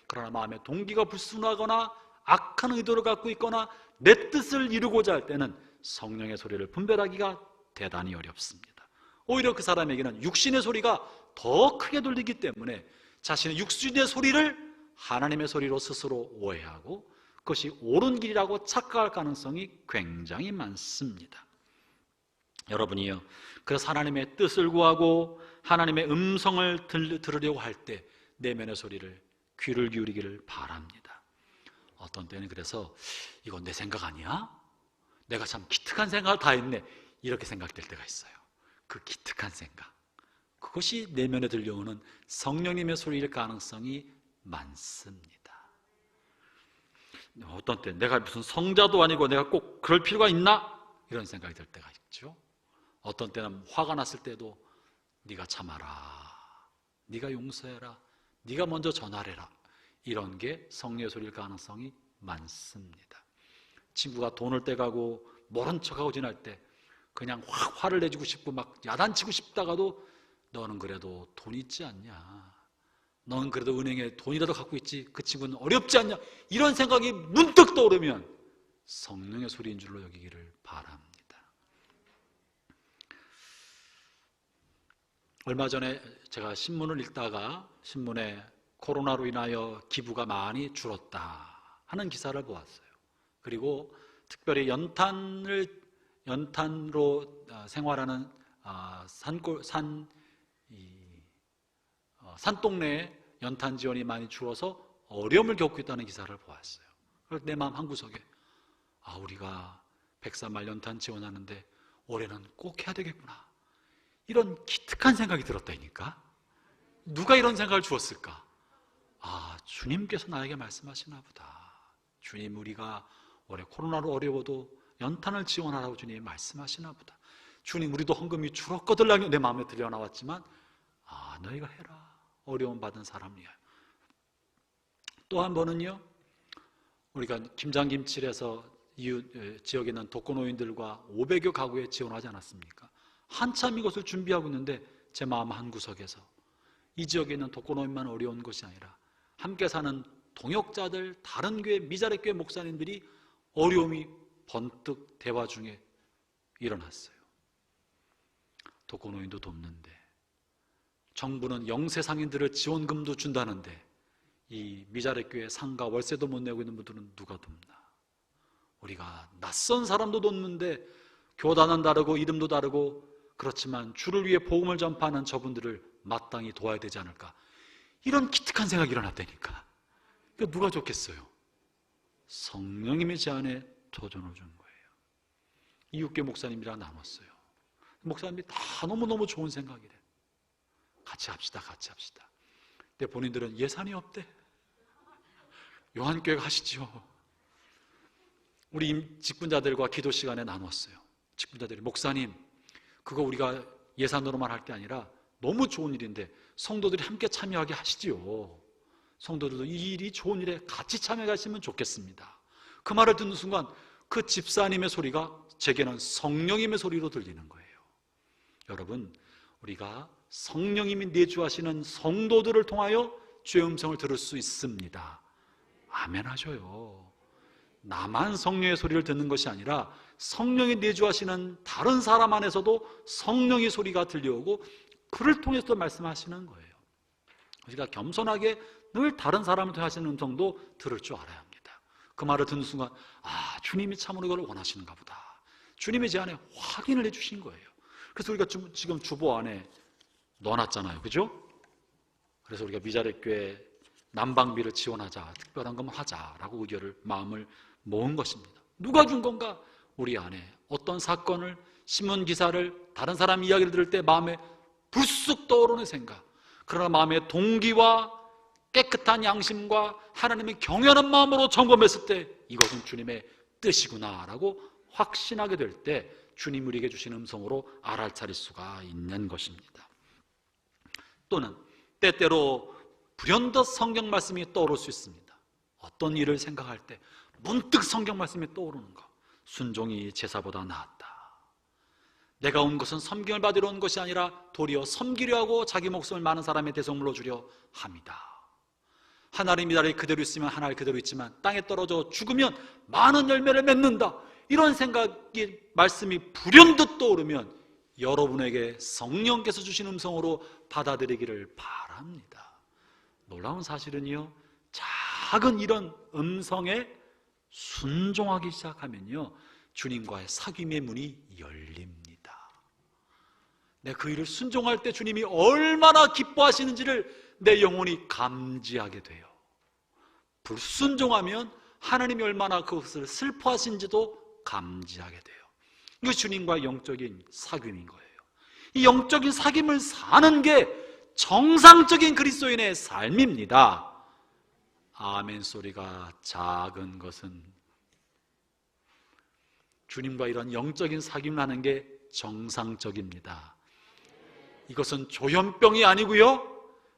[SPEAKER 1] 그러나 마음의 동기가 불순하거나 악한 의도를 갖고 있거나 내 뜻을 이루고자 할 때는 성령의 소리를 분별하기가 대단히 어렵습니다. 오히려 그 사람에게는 육신의 소리가 더 크게 들리기 때문에 자신의 육신의 소리를 하나님의 소리로 스스로 오해하고 그것이 옳은 길이라고 착각할 가능성이 굉장히 많습니다. 여러분이요, 그래서 하나님의 뜻을 구하고 하나님의 음성을 들으려고 할 때 내면의 소리를 귀를 기울이기를 바랍니다. 어떤 때는 그래서 이거 내 생각 아니야? 내가 참 기특한 생각을 다 했네, 이렇게 생각될 때가 있어요. 그 기특한 생각, 그것이 내면에 들려오는 성령님의 소리일 가능성이 많습니다. 어떤 때 내가 무슨 성자도 아니고 내가 꼭 그럴 필요가 있나? 이런 생각이 들 때가 있죠. 어떤 때는 화가 났을 때도 네가 참아라, 네가 용서해라, 네가 먼저 전화해라, 이런 게 성령의 소리일 가능성이 많습니다. 친구가 돈을 떼가고 모른 척하고 지날 때 그냥 확 화를 내주고 싶고 막 야단치고 싶다가도 너는 그래도 돈 있지 않냐, 너는 그래도 은행에 돈이라도 갖고 있지, 그 친구는 어렵지 않냐, 이런 생각이 문득 떠오르면 성령의 소리인 줄로 여기기를 바랍니다. 얼마 전에 제가 신문을 읽다가 신문에 코로나로 인하여 기부가 많이 줄었다 하는 기사를 보았어요. 그리고 특별히 연탄으로 생활하는 산동네에 연탄 지원이 많이 줄어서 어려움을 겪고 있다는 기사를 보았어요. 그래서 내 마음 한구석에 우리가 103말 연탄 지원하는데 올해는 꼭 해야 되겠구나, 이런 기특한 생각이 들었다니까. 누가 이런 생각을 주었을까? 주님께서 나에게 말씀하시나 보다. 주님, 우리가 올해 코로나로 어려워도 연탄을 지원하라고 주님이 말씀하시나 보다. 주님, 우리도 헌금이 줄었거들라고 내 마음에 들려 나왔지만 너희가 해라, 어려움 받은 사람이야. 또 한 번은요, 우리가 김장김치에서 지역에 있는 독거노인들과 500여 가구에 지원하지 않았습니까? 한참 이것을 준비하고 있는데 제 마음 한구석에서 이 지역에 있는 독거노인만 어려운 것이 아니라 함께 사는 동역자들, 다른 교회, 미자립 교회 목사님들이 어려움이 번뜩 대화 중에 일어났어요. 독거노인도 돕는데, 정부는 영세 상인들을 지원금도 준다는데 이 미자립 교회 상가 월세도 못 내고 있는 분들은 누가 돕나? 우리가 낯선 사람도 돕는데 교단은 다르고 이름도 다르고 그렇지만 주를 위해 복음을 전파하는 저분들을 마땅히 도와야 되지 않을까, 이런 기특한 생각이 일어났다니까. 그러니까 누가 좋겠어요? 성령님의 제안에 도전을 준 거예요. 이웃교회 목사님이랑 나눴어요. 목사님이 다 너무너무 좋은 생각이래. 같이 합시다. 근데 본인들은 예산이 없대. 요한교회가 하시죠. 우리 직분자들과 기도 시간에 나눴어요. 직분자들이, 목사님, 그거 우리가 예산으로만 할 게 아니라 너무 좋은 일인데 성도들이 함께 참여하게 하시지요. 성도들도 이 일이 좋은 일에 같이 참여하시면 좋겠습니다. 그 말을 듣는 순간 그 집사님의 소리가 제게는 성령님의 소리로 들리는 거예요. 여러분, 우리가 성령님이 내주하시는 성도들을 통하여 주의 음성을 들을 수 있습니다. 아멘 하셔요. 나만 성령의 소리를 듣는 것이 아니라 성령이 내주하시는 다른 사람 안에서도 성령의 소리가 들려오고 그를 통해서 말씀하시는 거예요. 우리가 겸손하게 늘 다른 사람을 통해 하시는 음성도 들을 줄 알아야 합니다. 그 말을 듣는 순간 주님이 참으로 이걸 원하시는가 보다. 주님의 제안에 확인을 해주신 거예요. 그래서 우리가 지금 주보 안에 넣어놨잖아요. 그죠? 그래서 우리가 미자립교회 난방비를 지원하자, 특별한 것만 하자라고 마음을 모은 것입니다. 누가 준 건가? 우리 안에 어떤 사건을, 신문 기사를, 다른 사람 이야기를 들을 때 마음에 불쑥 떠오르는 생각, 그러나 마음의 동기와 깨끗한 양심과 하나님의 경외하는 마음으로 점검했을 때 이것은 주님의 뜻이구나 라고 확신하게 될 때 주님 우리에게 주신 음성으로 알아차릴 수가 있는 것입니다. 또는 때때로 불현듯 성경 말씀이 떠오를 수 있습니다. 어떤 일을 생각할 때 문득 성경 말씀이 떠오르는 것, 순종이 제사보다 낫다. 내가 온 것은 섬김을 받으러 온 것이 아니라 도리어 섬기려 하고 자기 목숨을 많은 사람의 대성물로 주려 합니다. 하나님이 나를 그대로 있으면 하나를 그대로 있지만 땅에 떨어져 죽으면 많은 열매를 맺는다. 이런 생각이, 말씀이 불현듯 떠오르면 여러분에게 성령께서 주신 음성으로 받아들이기를 바랍니다. 놀라운 사실은요, 작은 이런 음성에 순종하기 시작하면요, 주님과의 사귐의 문이 열립니다. 내가 그 일을 순종할 때 주님이 얼마나 기뻐하시는지를 내 영혼이 감지하게 돼요. 불순종하면 하나님이 얼마나 그것을 슬퍼하신지도 감지하게 돼요. 이것이 주님과의 영적인 사귐인 거예요. 이 영적인 사귐을 사는 게 정상적인 그리스도인의 삶입니다. 아멘 소리가 작은 것은, 주님과 이런 영적인 사귐을 하는 게 정상적입니다. 이것은 조현병이 아니고요,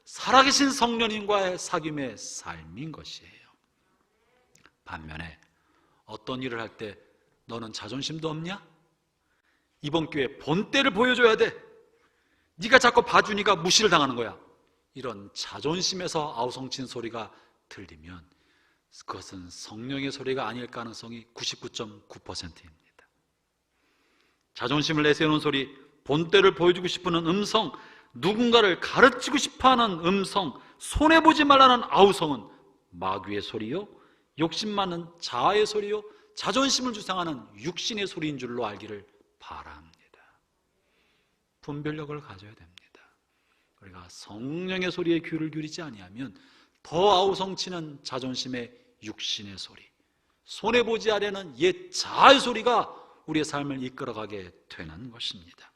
[SPEAKER 1] 살아계신 성령님과의 사귐의 삶인 것이에요. 반면에 어떤 일을 할 때 너는 자존심도 없냐? 이번 기회에 본때를 보여줘야 돼. 네가 자꾸 봐주니까 무시를 당하는 거야. 이런 자존심에서 아우성친 소리가 들리면 그것은 성령의 소리가 아닐 가능성이 99.9%입니다. 자존심을 내세우는 소리, 본때를 보여주고 싶은 음성, 누군가를 가르치고 싶어하는 음성, 손해보지 말라는 아우성은 마귀의 소리요, 욕심 많은 자아의 소리요, 자존심을 주장하는 육신의 소리인 줄로 알기를 바랍니다. 분별력을 가져야 됩니다. 우리가 성령의 소리에 귀를 기울이지 아니하면 더 아우성치는 자존심의 육신의 소리, 손해보지 않으려는 옛 자아의 소리가 우리의 삶을 이끌어가게 되는 것입니다.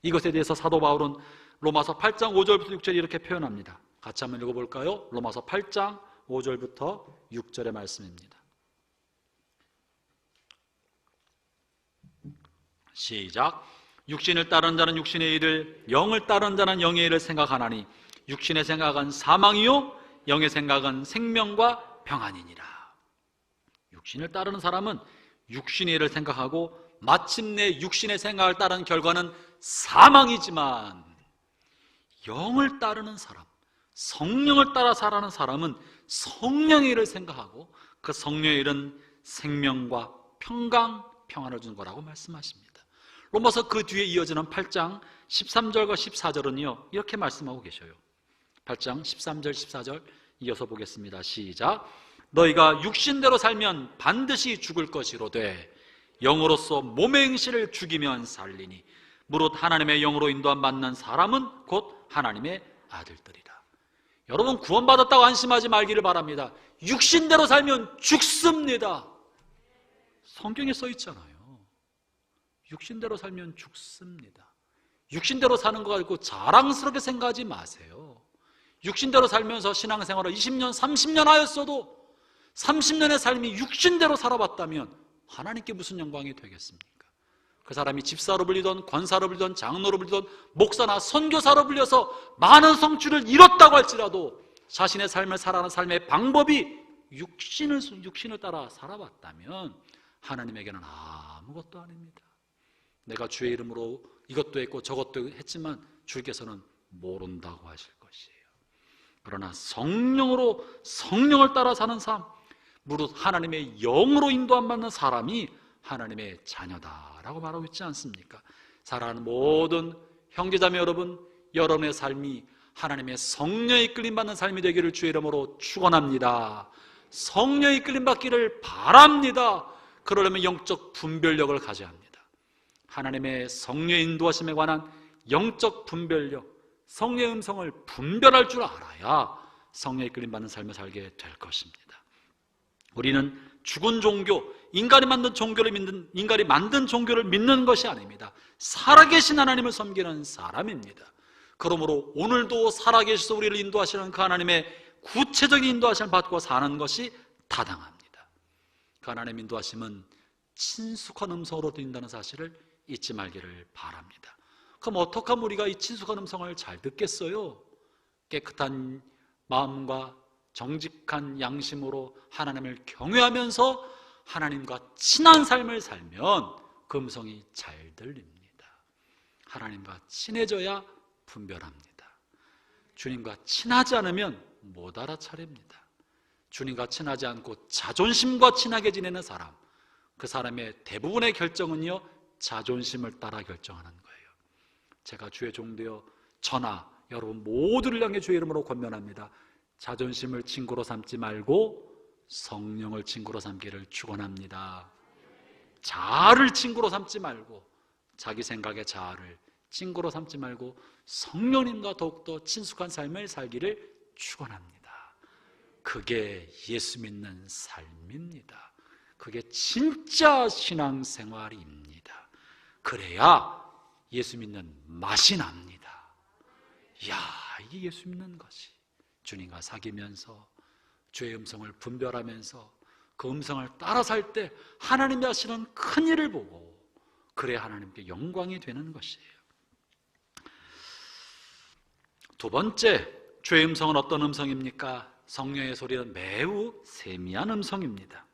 [SPEAKER 1] 이것에 대해서 사도 바울은 로마서 8장 5절부터 6절에 이렇게 표현합니다. 같이 한번 읽어볼까요? 로마서 8장 5절부터 6절의 말씀입니다. 시작. 육신을 따르는 자는 육신의 일을, 영을 따르는 자는 영의 일을 생각하나니 육신의 생각은 사망이요 영의 생각은 생명과 평안이니라. 육신을 따르는 사람은 육신의 일을 생각하고 마침내 육신의 생각을 따르는 결과는 사망이지만, 영을 따르는 사람, 성령을 따라 살아가는 사람은 성령의 일을 생각하고 그 성령의 일은 생명과 평강, 평안을 주는 거라고 말씀하십니다. 로마서 그 뒤에 이어지는 8장 13절과 14절은요 이렇게 말씀하고 계셔요. 8장 13절 14절 이어서 보겠습니다. 시작. 너희가 육신대로 살면 반드시 죽을 것이로되 영으로서 몸의 행실을 죽이면 살리니 무릇 하나님의 영으로 인도함 받는 사람은 곧 하나님의 아들들이라. 여러분, 구원받았다고 안심하지 말기를 바랍니다. 육신대로 살면 죽습니다. 성경에 써 있잖아요. 육신대로 살면 죽습니다. 육신대로 사는 거 가지고 자랑스럽게 생각하지 마세요. 육신대로 살면서 신앙생활을 20년, 30년 하였어도 30년의 삶이 육신대로 살아봤다면 하나님께 무슨 영광이 되겠습니까? 그 사람이 집사로 불리던 권사로 불리던 장로로 불리던 목사나 선교사로 불려서 많은 성취를 이뤘다고 할지라도 자신의 삶을 살아가는 삶의 방법이 육신을 따라 살아봤다면 하나님에게는 아무것도 아닙니다. 내가 주의 이름으로 이것도 했고 저것도 했지만 주께서는 모른다고 하실 것이에요. 그러나 성령을 따라 사는 삶, 무릇 하나님의 영으로 인도 안 받는 사람이 하나님의 자녀다라고 말하고 있지 않습니까? 사랑하는 모든 형제자매 여러분, 여러분의 삶이 하나님의 성령에 이끌림 받는 삶이 되기를 주의 이름으로 축원합니다. 성령에 이끌림 받기를 바랍니다. 그러려면 영적 분별력을 가져야 합니다. 하나님의 성령의 인도하심에 관한 영적 분별력, 성령의 음성을 분별할 줄 알아야 성령에 이끌림 받는 삶을 살게 될 것입니다. 우리는 죽은 종교, 인간이 만든 종교를 믿는 것이 아닙니다. 살아계신 하나님을 섬기는 사람입니다. 그러므로 오늘도 살아계셔서 우리를 인도하시는 그 하나님의 구체적인 인도하심을 받고 사는 것이 타당합니다. 그 하나님의 인도하심은 친숙한 음성으로 들린다는 사실을 잊지 말기를 바랍니다. 그럼 어떻게 하면 우리가 이 친숙한 음성을 잘 듣겠어요? 깨끗한 마음과 정직한 양심으로 하나님을 경외하면서 하나님과 친한 삶을 살면 그 음성이 잘 들립니다. 하나님과 친해져야 분별합니다. 주님과 친하지 않으면 못 알아차립니다. 주님과 친하지 않고 자존심과 친하게 지내는 사람, 그 사람의 대부분의 결정은요, 자존심을 따라 결정하는 거예요. 제가 주의 종되어 저나 여러분 모두를 향해 주의 이름으로 권면합니다. 자존심을 친구로 삼지 말고 성령을 친구로 삼기를 축원합니다. 자아를 친구로 삼지 말고, 자기 생각의 자아를 친구로 삼지 말고 성령님과 더욱더 친숙한 삶을 살기를 축원합니다. 그게 예수 믿는 삶입니다. 그게 진짜 신앙생활입니다. 그래야 예수 믿는 맛이 납니다. 이야, 이게 예수 믿는 것이 주님과 사귀면서 주의 음성을 분별하면서 그 음성을 따라 살 때 하나님이 하시는 큰 일을 보고, 그래야 하나님께 영광이 되는 것이에요. 두 번째, 주의 음성은 어떤 음성입니까? 성령의 소리는 매우 세미한 음성입니다.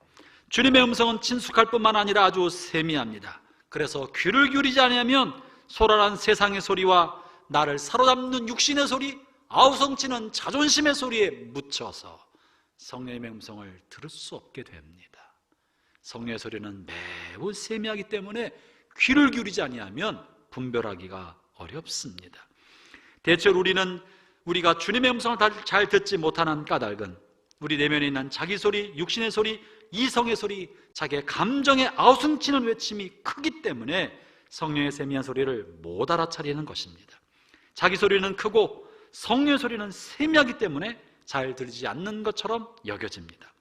[SPEAKER 1] 주님의 음성은 친숙할 뿐만 아니라 아주 세미합니다. 그래서 귀를 기울이지 않으면 소란한 세상의 소리와 나를 사로잡는 육신의 소리, 아우성치는 자존심의 소리에 묻혀서 성령의 음성을 들을 수 없게 됩니다. 성령의 소리는 매우 세미하기 때문에 귀를 기울이지 아니하면 분별하기가 어렵습니다. 대체로 우리가 주님의 음성을 잘 듣지 못하는 까닭은 우리 내면에 있는 자기 소리, 육신의 소리, 이성의 소리, 자기의 감정에 아우성치는 외침이 크기 때문에 성령의 세미한 소리를 못 알아차리는 것입니다. 자기 소리는 크고 성령의 소리는 세미하기 때문에 잘 들리지 않는 것처럼 여겨집니다.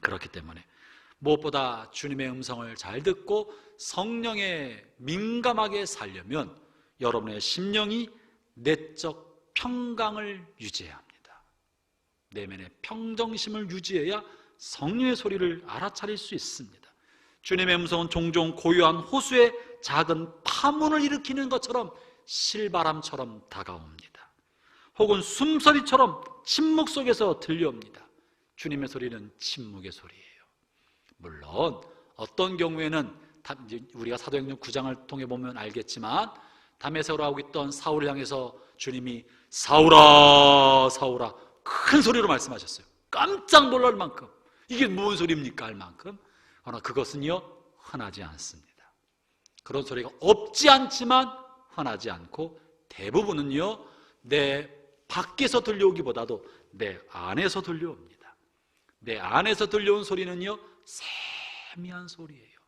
[SPEAKER 1] 그렇기 때문에 무엇보다 주님의 음성을 잘 듣고 성령에 민감하게 살려면 여러분의 심령이 내적 평강을 유지해야 합니다. 내면의 평정심을 유지해야 성령의 소리를 알아차릴 수 있습니다. 주님의 음성은 종종 고요한 호수의 작은 파문을 일으키는 것처럼 실바람처럼 다가옵니다. 혹은 숨소리처럼 침묵 속에서 들려옵니다. 주님의 소리는 침묵의 소리예요. 물론 어떤 경우에는 우리가 사도행전 9장을 통해 보면 알겠지만, 다메섹으로 가고 있던 사울을 향해서 주님이 사울아 사울아 큰 소리로 말씀하셨어요. 깜짝 놀랄 만큼, 이게 무슨 소리입니까 할 만큼. 그러나 그것은요 흔하지 않습니다. 그런 소리가 없지 않지만 흔하지 않고, 대부분은요 내 밖에서 들려오기보다도 내 안에서 들려옵니다. 내 안에서 들려온 소리는요 세미한 소리예요.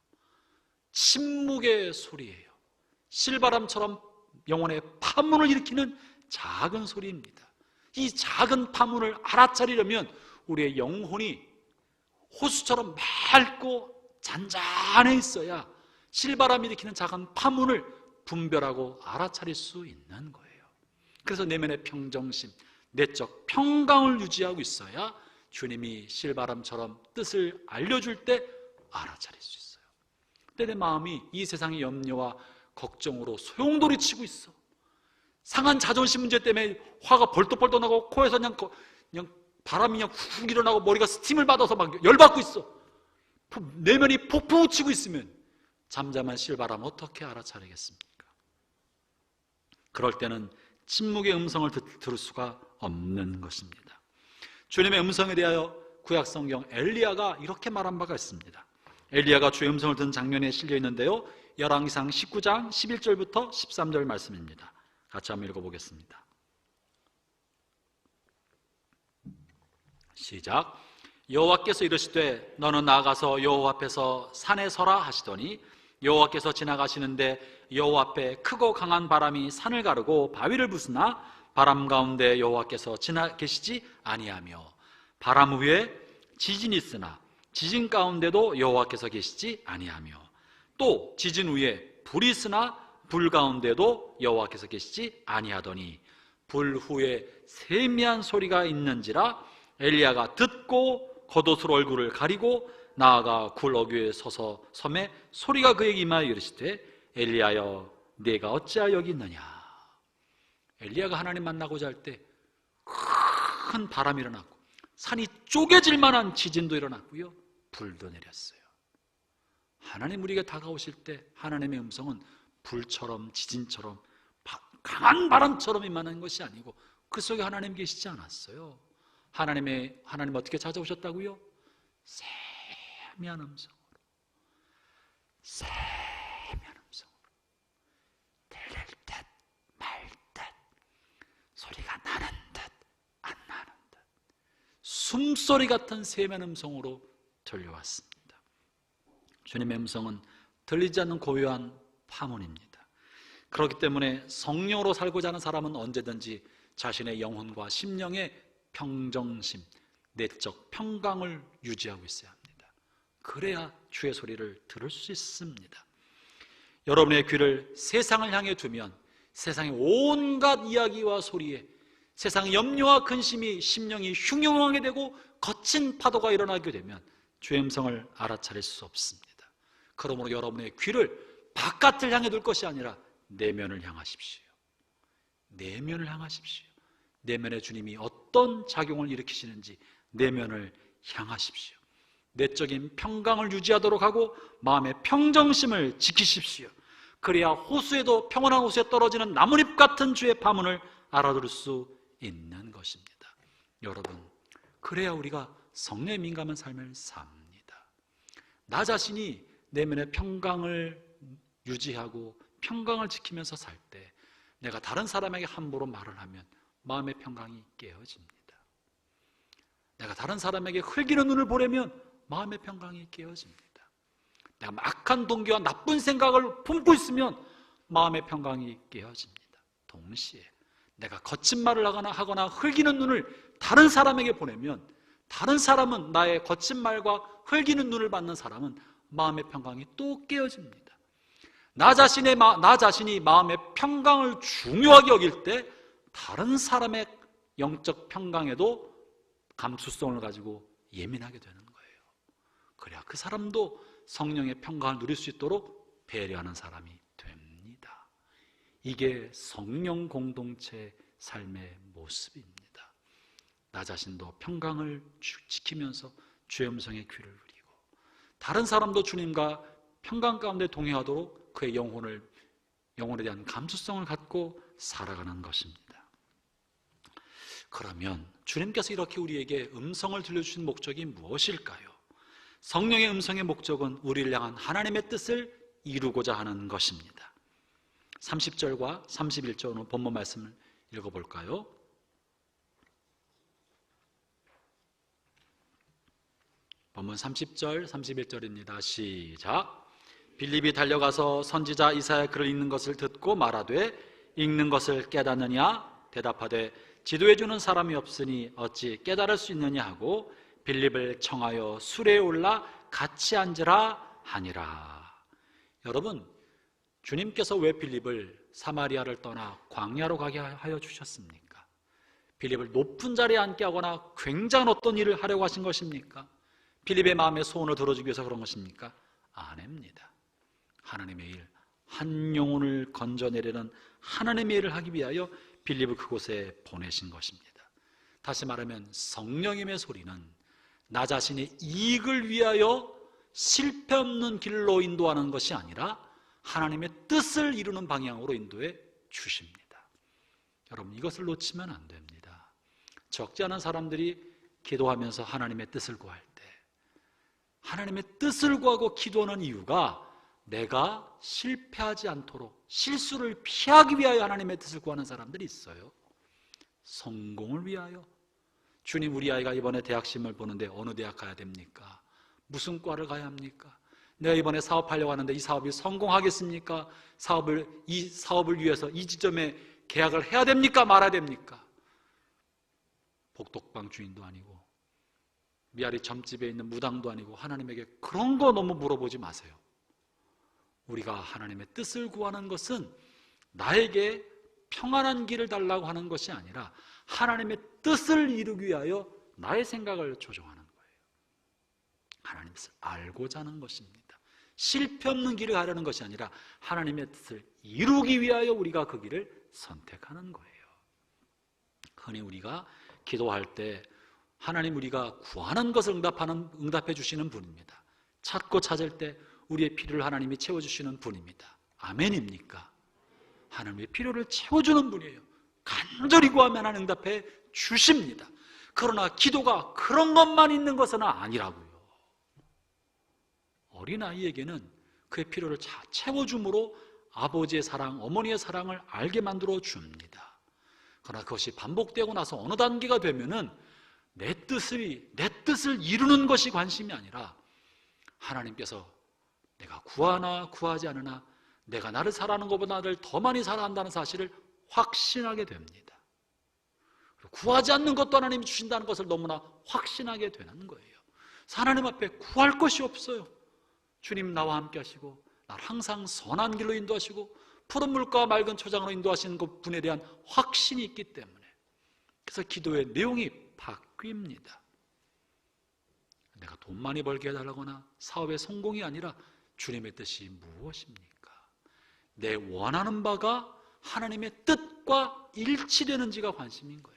[SPEAKER 1] 침묵의 소리예요. 실바람처럼 영혼의 파문을 일으키는 작은 소리입니다. 이 작은 파문을 알아차리려면 우리의 영혼이 호수처럼 맑고 잔잔해 있어야 실바람이 일으키는 작은 파문을 분별하고 알아차릴 수 있는 거예요. 그래서 내면의 평정심, 내적 평강을 유지하고 있어야 주님이 실바람처럼 뜻을 알려줄 때 알아차릴 수 있어요. 근데 내 마음이 이 세상의 염려와 걱정으로 소용돌이치고 있어. 상한 자존심 문제 때문에 화가 벌떡벌떡 나고 코에서 그냥 바람이 그냥 훅 일어나고 머리가 스팀을 받아서 막 열받고 있어. 내면이 폭풍 치고 있으면 잠잠한 실바람 어떻게 알아차리겠습니까? 그럴 때는 침묵의 음성을 들을 수가 없는 것입니다. 주님의 음성에 대하여 구약성경 엘리야가 이렇게 말한 바가 있습니다. 엘리야가 주의 음성을 듣는 장면에 실려 있는데요, 열왕기상 19장 11절부터 13절 말씀입니다. 같이 한번 읽어보겠습니다. 시작. 여호와께서 이르시되 너는 나아가서 여호와 앞에서 산에 서라 하시더니 여호와께서 지나가시는데 여호와 앞에 크고 강한 바람이 산을 가르고 바위를 부수나 바람 가운데 여호와께서 지나 계시지 아니하며 바람 후에 지진이 있으나 지진 가운데도 여호와께서 계시지 아니하며 또 지진 후에 불이 있으나 불 가운데도 여호와께서 계시지 아니하더니 불 후에 세미한 소리가 있는지라 엘리야가 듣고 겉옷으로 얼굴을 가리고 나아가 굴 어귀에 서서 섬에 소리가 그에게 임하여 이르시되 엘리야여 네가 어찌하여 여기 있느냐. 엘리야가 하나님 만나고자 할 때 큰 바람이 일어났고 산이 쪼개질 만한 지진도 일어났고요, 불도 내렸어요. 하나님 우리에게 다가오실 때 하나님의 음성은 불처럼 지진처럼 강한 바람처럼 임하는 것이 아니고 그 속에 하나님 계시지 않았어요. 하나님 어떻게 찾아오셨다고요? 세미한 음성으로, 세미한 음성으로, 들릴 듯 말 듯, 소리가 나는 듯 안 나는 듯, 숨소리 같은 세미한 음성으로 들려왔습니다. 주님의 음성은 들리지 않는 고요한 파문입니다. 그렇기 때문에 성령으로 살고자 하는 사람은 언제든지 자신의 영혼과 심령의 평정심, 내적 평강을 유지하고 있어야 합니다. 그래야 주의 소리를 들을 수 있습니다. 여러분의 귀를 세상을 향해 두면 세상의 온갖 이야기와 소리에 세상의 염려와 근심이 심령이 흉흉하게 되고 거친 파도가 일어나게 되면 주의 음성을 알아차릴 수 없습니다. 그러므로 여러분의 귀를 바깥을 향해 둘 것이 아니라 내면을 향하십시오. 내면을 향하십시오. 내면에 주님이 어떤 작용을 일으키시는지 내면을 향하십시오. 내적인 평강을 유지하도록 하고 마음의 평정심을 지키십시오. 그래야 호수에도, 평온한 호수에 떨어지는 나뭇잎 같은 주의 파문을 알아들을 수 있는 것입니다. 여러분, 그래야 우리가 성령에 민감한 삶을 삽니다. 나 자신이 내면의 평강을 유지하고 평강을 지키면서 살 때 내가 다른 사람에게 함부로 말을 하면 마음의 평강이 깨어집니다. 내가 다른 사람에게 흘기는 눈을 보내면 마음의 평강이 깨어집니다. 내가 악한 동기와 나쁜 생각을 품고 있으면 마음의 평강이 깨어집니다. 동시에 내가 거친 말을 하거나 흘기는 눈을 다른 사람에게 보내면 다른 사람은 나의 거친 말과 흘기는 눈을 받는 사람은 마음의 평강이 또 깨어집니다. 나 자신이 마음의 평강을 중요하게 여길 때 다른 사람의 영적 평강에도 감수성을 가지고 예민하게 되는 거예요. 그래야 그 사람도 성령의 평강을 누릴 수 있도록 배려하는 사람이 됩니다. 이게 성령 공동체 삶의 모습입니다. 나 자신도 평강을 지키면서 주의 음성의 귀를 누리고 다른 사람도 주님과 평강 가운데 동행하도록 그의 영혼에 대한 감수성을 갖고 살아가는 것입니다. 그러면 주님께서 이렇게 우리에게 음성을 들려주신 목적이 무엇일까요? 성령의 음성의 목적은 우리를 향한 하나님의 뜻을 이루고자 하는 것입니다. 30절과 31절 오늘 본문 말씀을 읽어볼까요? 본문 30절, 31절입니다. 시작. 빌립이 달려가서 선지자 이사야 글을 읽는 것을 듣고 말하되 읽는 것을 깨닫느냐? 대답하되 지도해 주는 사람이 없으니 어찌 깨달을 수 있느냐 하고 빌립을 청하여 수레에 올라 같이 앉으라 하니라. 여러분, 주님께서 왜 빌립을 사마리아를 떠나 광야로 가게 하여 주셨습니까? 빌립을 높은 자리에 앉게 하거나 굉장한 어떤 일을 하려고 하신 것입니까? 빌립의 마음의 소원을 들어주기 위해서 그런 것입니까? 아닙니다. 하나님의 일, 한 영혼을 건져내려는 하나님의 일을 하기 위하여 빌립을 그곳에 보내신 것입니다. 다시 말하면 성령님의 소리는 나 자신의 이익을 위하여 실패 없는 길로 인도하는 것이 아니라 하나님의 뜻을 이루는 방향으로 인도해 주십니다. 여러분, 이것을 놓치면 안 됩니다. 적지 않은 사람들이 기도하면서 하나님의 뜻을 구할 때 하나님의 뜻을 구하고 기도하는 이유가 내가 실패하지 않도록 실수를 피하기 위하여 하나님의 뜻을 구하는 사람들이 있어요. 성공을 위하여. 주님, 우리 아이가 이번에 대학 시험을 보는데 어느 대학 가야 됩니까? 무슨 과를 가야 합니까? 내가 이번에 사업하려고 하는데 이 사업이 성공하겠습니까? 이 사업을 위해서 이 지점에 계약을 해야 됩니까? 말아야 됩니까? 복덕방 주인도 아니고 미아리 점집에 있는 무당도 아니고 하나님에게 그런 거 너무 물어보지 마세요. 우리가 하나님의 뜻을 구하는 것은 나에게 평안한 길을 달라고 하는 것이 아니라 하나님의 뜻을 이루기 위하여 나의 생각을 조정하는 거예요. 하나님의 뜻을 알고자 하는 것입니다. 실패 없는 길을 가려는 것이 아니라 하나님의 뜻을 이루기 위하여 우리가 그 길을 선택하는 거예요. 흔히 우리가 기도할 때 하나님 우리가 구하는 것을 응답해 주시는 분입니다. 찾고 찾을 때 우리의 필요를 하나님이 채워주시는 분입니다. 아멘입니까? 하나님의 필요를 채워주는 분이에요. 간절히 구하면 하나님 응답해 주십니다. 그러나 기도가 그런 것만 있는 것은 아니라고요. 어린아이에게는 그의 필요를 채워줌으로 아버지의 사랑, 어머니의 사랑을 알게 만들어 줍니다. 그러나 그것이 반복되고 나서 어느 단계가 되면은 내 뜻을 이루는 것이 관심이 아니라 하나님께서 내가 구하나 구하지 않으나 내가 나를 사랑하는 것보다 나를 더 많이 사랑한다는 사실을 확신하게 됩니다. 구하지 않는 것도 하나님이 주신다는 것을 너무나 확신하게 되는 거예요. 하나님 앞에 구할 것이 없어요. 주님 나와 함께 하시고 나를 항상 선한 길로 인도하시고 푸른 물가와 맑은 초장으로 인도하시는 그 분에 대한 확신이 있기 때문에 그래서 기도의 내용이 바뀝니다. 내가 돈 많이 벌게 해달라거나 사업의 성공이 아니라 주님의 뜻이 무엇입니까? 내 원하는 바가 하나님의 뜻과 일치되는지가 관심인 거예요.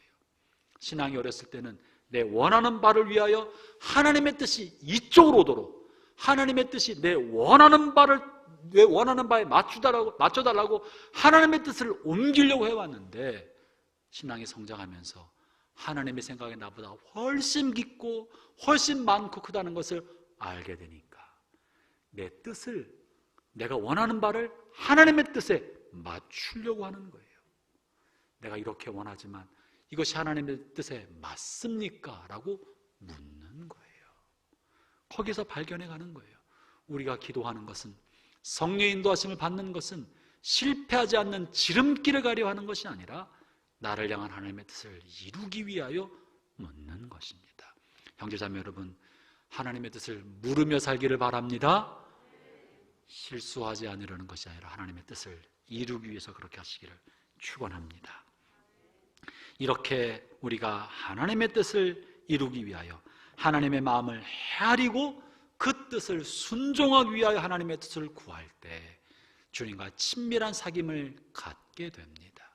[SPEAKER 1] 신앙이 어렸을 때는 내 원하는 바를 위하여 하나님의 뜻이 이쪽으로 오도록 하나님의 뜻이 내 원하는 바에 맞춰달라고 하나님의 뜻을 옮기려고 해왔는데 신앙이 성장하면서 하나님의 생각이 나보다 훨씬 깊고 훨씬 많고 크다는 것을 알게 되니까 내 뜻을 내가 원하는 바를 하나님의 뜻에 맞추려고 하는 거예요. 내가 이렇게 원하지만 이것이 하나님의 뜻에 맞습니까? 라고 묻는 거예요. 거기서 발견해 가는 거예요. 우리가 기도하는 것은 성령의 인도하심을 받는 것은 실패하지 않는 지름길을 가려 하는 것이 아니라 나를 향한 하나님의 뜻을 이루기 위하여 묻는 것입니다. 형제자매 여러분, 하나님의 뜻을 물으며 살기를 바랍니다. 실수하지 않으려는 것이 아니라 하나님의 뜻을 이루기 위해서 그렇게 하시기를 축원합니다. 이렇게 우리가 하나님의 뜻을 이루기 위하여 하나님의 마음을 헤아리고 그 뜻을 순종하기 위하여 하나님의 뜻을 구할 때 주님과 친밀한 사귐을 갖게 됩니다.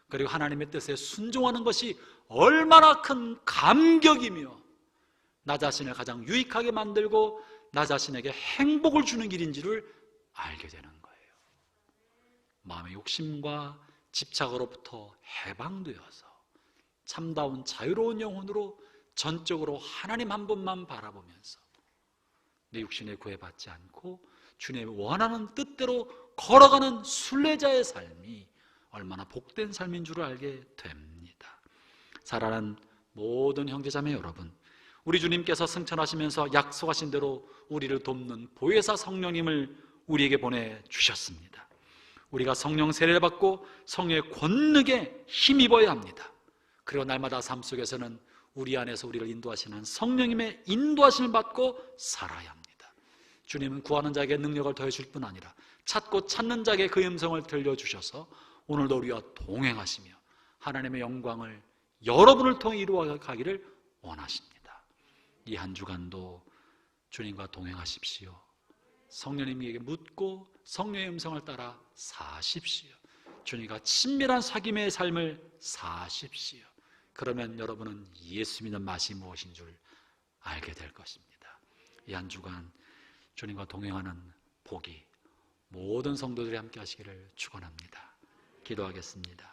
[SPEAKER 1] 그리고 하나님의 뜻에 순종하는 것이 얼마나 큰 감격이며 나 자신을 가장 유익하게 만들고 나 자신에게 행복을 주는 길인지를 알게 되는 거예요. 마음의 욕심과 집착으로부터 해방되어서 참다운 자유로운 영혼으로 전적으로 하나님 한 분만 바라보면서 내 육신에 구애받지 않고 주님의 원하는 뜻대로 걸어가는 순례자의 삶이 얼마나 복된 삶인 줄 알게 됩니다. 사랑하는 모든 형제자매 여러분, 우리 주님께서 승천하시면서 약속하신 대로 우리를 돕는 보혜사 성령님을 우리에게 보내주셨습니다. 우리가 성령 세례를 받고 성령의 권능에 힘입어야 합니다. 그리고 날마다 삶 속에서는 우리 안에서 우리를 인도하시는 성령님의 인도하심을 받고 살아야 합니다. 주님은 구하는 자에게 능력을 더해줄 뿐 아니라 찾고 찾는 자에게 그 음성을 들려주셔서 오늘도 우리와 동행하시며 하나님의 영광을 여러분을 통해 이루어가기를 원하십니다. 이 한 주간도 주님과 동행하십시오. 성령님에게 묻고 성령의 음성을 따라 사십시오. 주님과 친밀한 사귐의 삶을 사십시오. 그러면 여러분은 예수 믿는 맛이 무엇인 줄 알게 될 것입니다. 이 한 주간 주님과 동행하는 복이 모든 성도들이 함께 하시기를 축원합니다. 기도하겠습니다.